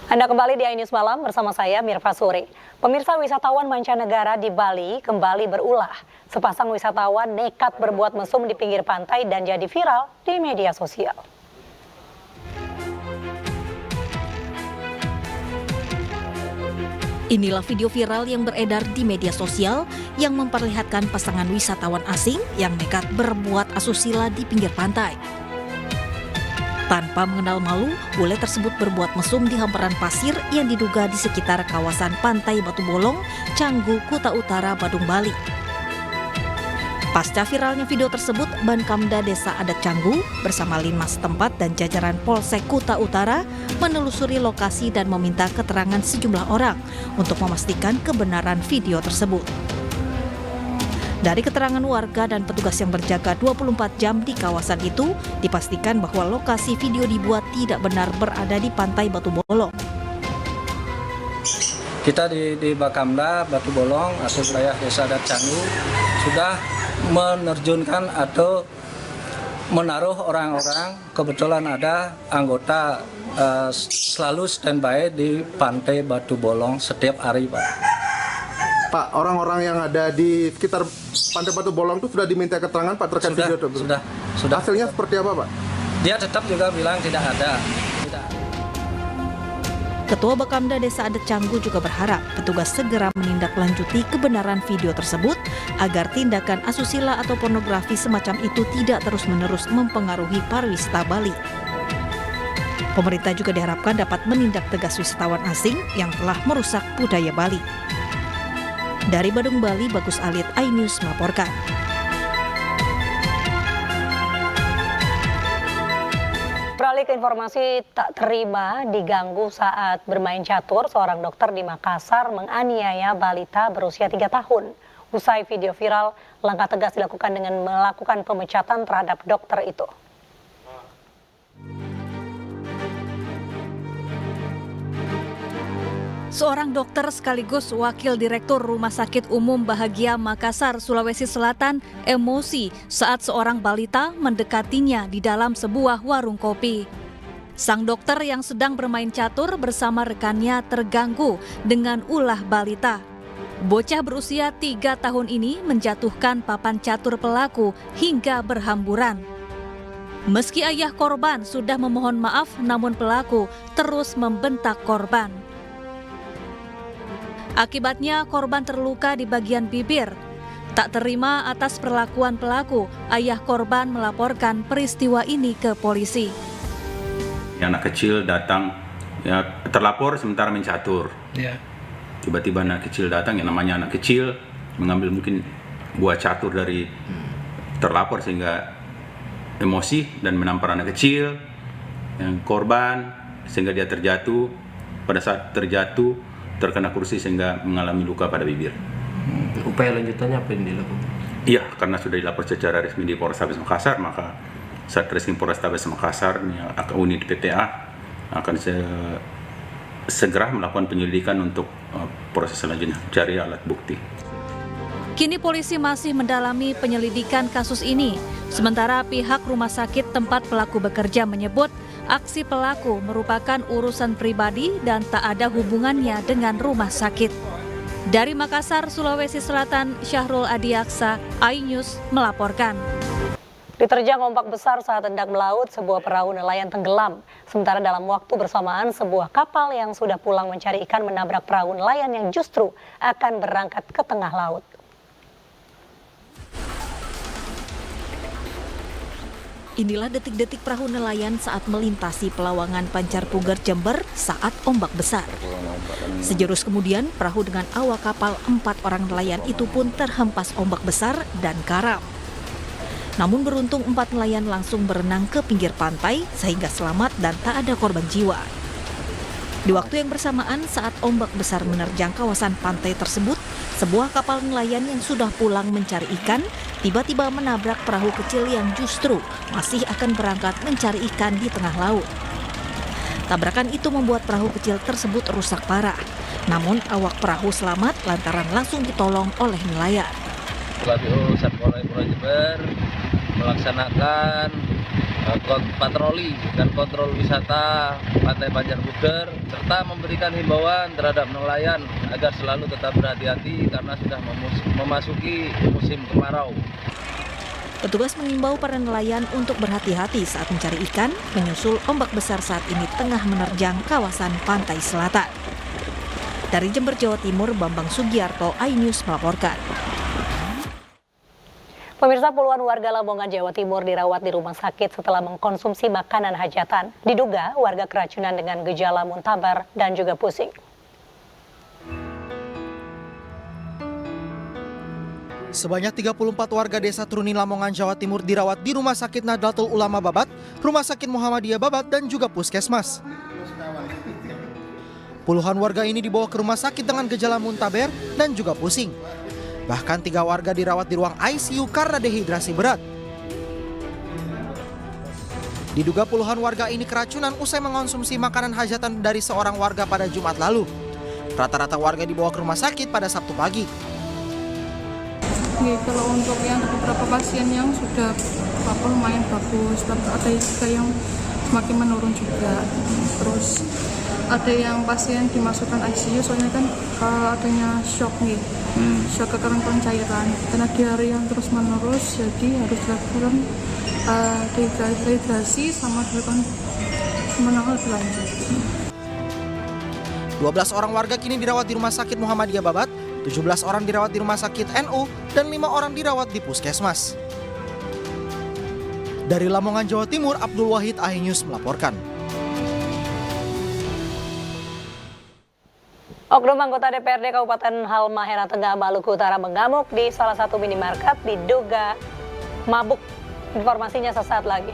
Anda kembali di iNews Malam bersama saya Mirva Suri. Pemirsa, wisatawan mancanegara di Bali kembali berulah. Sepasang wisatawan nekat berbuat mesum di pinggir pantai dan jadi viral di media sosial. Inilah video viral yang beredar di media sosial yang memperlihatkan pasangan wisatawan asing yang nekat berbuat asusila di pinggir pantai. Tanpa mengenal malu, bule tersebut berbuat mesum di hamparan pasir yang diduga di sekitar kawasan Pantai Batu Bolong, Canggu, Kuta Utara, Badung, Bali. Pasca viralnya video tersebut, Bankamda Desa Adat Canggu bersama Linmas setempat dan jajaran Polsek Kuta Utara menelusuri lokasi dan meminta keterangan sejumlah orang untuk memastikan kebenaran video tersebut. Dari keterangan warga dan petugas yang berjaga 24 jam di kawasan itu, dipastikan bahwa lokasi video dibuat tidak benar berada di Pantai Batu Bolong. Kita di Bakamda Batu Bolong atau wilayah Desa Adat Canggu sudah menerjunkan atau menaruh orang-orang, kebetulan ada anggota selalu standby di Pantai Batu Bolong setiap hari, Pak. Pak, orang-orang yang ada di sekitar Pantai Batu Bolong itu sudah diminta keterangan, Pak, terkait video itu? Sudah. Hasilnya seperti apa, Pak? Dia tetap juga bilang tidak ada. Ketua Bakamda Desa Adat Canggu juga berharap petugas segera menindaklanjuti kebenaran video tersebut agar tindakan asusila atau pornografi semacam itu tidak terus-menerus mempengaruhi pariwisata Bali. Pemerintah juga diharapkan dapat menindak tegas wisatawan asing yang telah merusak budaya Bali. Dari Badung, Bali, Bagus Alit, iNews melaporkan. Beralih ke informasi tak terima diganggu saat bermain catur, seorang dokter di Makassar menganiaya balita berusia 3 tahun. Usai video viral, langkah tegas dilakukan dengan melakukan pemecatan terhadap dokter itu. Seorang dokter sekaligus Wakil Direktur Rumah Sakit Umum Bahagia Makassar, Sulawesi Selatan, emosi saat seorang balita mendekatinya di dalam sebuah warung kopi. Sang dokter yang sedang bermain catur bersama rekannya terganggu dengan ulah balita. Bocah berusia 3 tahun ini menjatuhkan papan catur pelaku hingga berhamburan. Meski ayah korban sudah memohon maaf, namun pelaku terus membentak korban. Akibatnya korban terluka di bagian bibir. Tak terima atas perlakuan pelaku, ayah korban melaporkan peristiwa ini ke polisi. Anak kecil datang, ya terlapor sementara main catur. Ya. Tiba-tiba anak kecil datang, yang namanya anak kecil mengambil mungkin buah catur dari terlapor sehingga emosi dan menampar anak kecil yang korban sehingga dia terjatuh. Pada saat terjatuh terkena kursi sehingga mengalami luka pada bibir. Upaya lanjutannya apa yang dilakukan? Iya, karena sudah dilapor secara resmi di Polrestabes Makassar, maka Satreskrim Polrestabes Makassar, unit PPA akan segera melakukan penyelidikan untuk proses selanjutnya, cari alat bukti. Kini polisi masih mendalami penyelidikan kasus ini. Sementara pihak rumah sakit tempat pelaku bekerja menyebut aksi pelaku merupakan urusan pribadi dan tak ada hubungannya dengan rumah sakit. Dari Makassar, Sulawesi Selatan, Syahrul Adiaksa, iNews melaporkan. Diterjang ombak besar saat hendak melaut, sebuah perahu nelayan tenggelam. Sementara dalam waktu bersamaan, sebuah kapal yang sudah pulang mencari ikan menabrak perahu nelayan yang justru akan berangkat ke tengah laut. Inilah detik-detik perahu nelayan saat melintasi pelawangan Pancar Pugar, Jember saat ombak besar. Sejurus kemudian, perahu dengan awak kapal 4 orang nelayan itu pun terhempas ombak besar dan karam. Namun beruntung 4 nelayan langsung berenang ke pinggir pantai sehingga selamat dan tak ada korban jiwa. Di waktu yang bersamaan saat ombak besar menerjang kawasan pantai tersebut, sebuah kapal nelayan yang sudah pulang mencari ikan tiba-tiba menabrak perahu kecil yang justru masih akan berangkat mencari ikan di tengah laut. Tabrakan itu membuat perahu kecil tersebut rusak parah. Namun awak perahu selamat lantaran langsung ditolong oleh nelayan. Satpol Jember melaksanakan patroli dan kontrol wisata Pantai Pancarpuger serta memberikan himbauan terhadap nelayan agar selalu tetap berhati-hati karena sudah memasuki musim kemarau. Petugas mengimbau para nelayan untuk berhati-hati saat mencari ikan, menyusul ombak besar saat ini tengah menerjang kawasan pantai selatan. Dari Jember, Jawa Timur, Bambang Sugiarto, iNews melaporkan. Pemirsa, puluhan warga Lamongan, Jawa Timur dirawat di rumah sakit setelah mengkonsumsi makanan hajatan. Diduga warga keracunan dengan gejala muntaber dan juga pusing. Sebanyak 34 warga desa Truni, Lamongan, Jawa Timur dirawat di Rumah Sakit Nahdlatul Ulama Babat, Rumah Sakit Muhammadiyah Babat, dan juga Puskesmas. Puluhan warga ini dibawa ke rumah sakit dengan gejala muntaber dan juga pusing. Bahkan 3 warga dirawat di ruang ICU karena dehidrasi berat. Diduga puluhan warga ini keracunan usai mengonsumsi makanan hajatan dari seorang warga pada Jumat lalu. Rata-rata warga dibawa ke rumah sakit pada Sabtu pagi. Kalau untuk yang beberapa pasien yang sudah lumayan bagus, tapi ada juga yang makin menurun juga. Terus ada yang pasien dimasukkan ICU soalnya kan adanya shock nih, shock kekurangan cairan. Karena diare yang terus menerus, jadi harus dilakukan dehidrasi sama dilakukan penanganan lebih lanjut. 12 orang warga kini dirawat di Rumah Sakit Muhammadiyah Babat, 17 orang dirawat di Rumah Sakit NU, dan 5 orang dirawat di Puskesmas. Dari Lamongan, Jawa Timur, Abdul Wahid, iNews melaporkan. Oknum anggota DPRD Kabupaten Halmahera Tengah, Maluku Utara mengamuk di salah satu minimarket diduga mabuk. Informasinya sesaat lagi.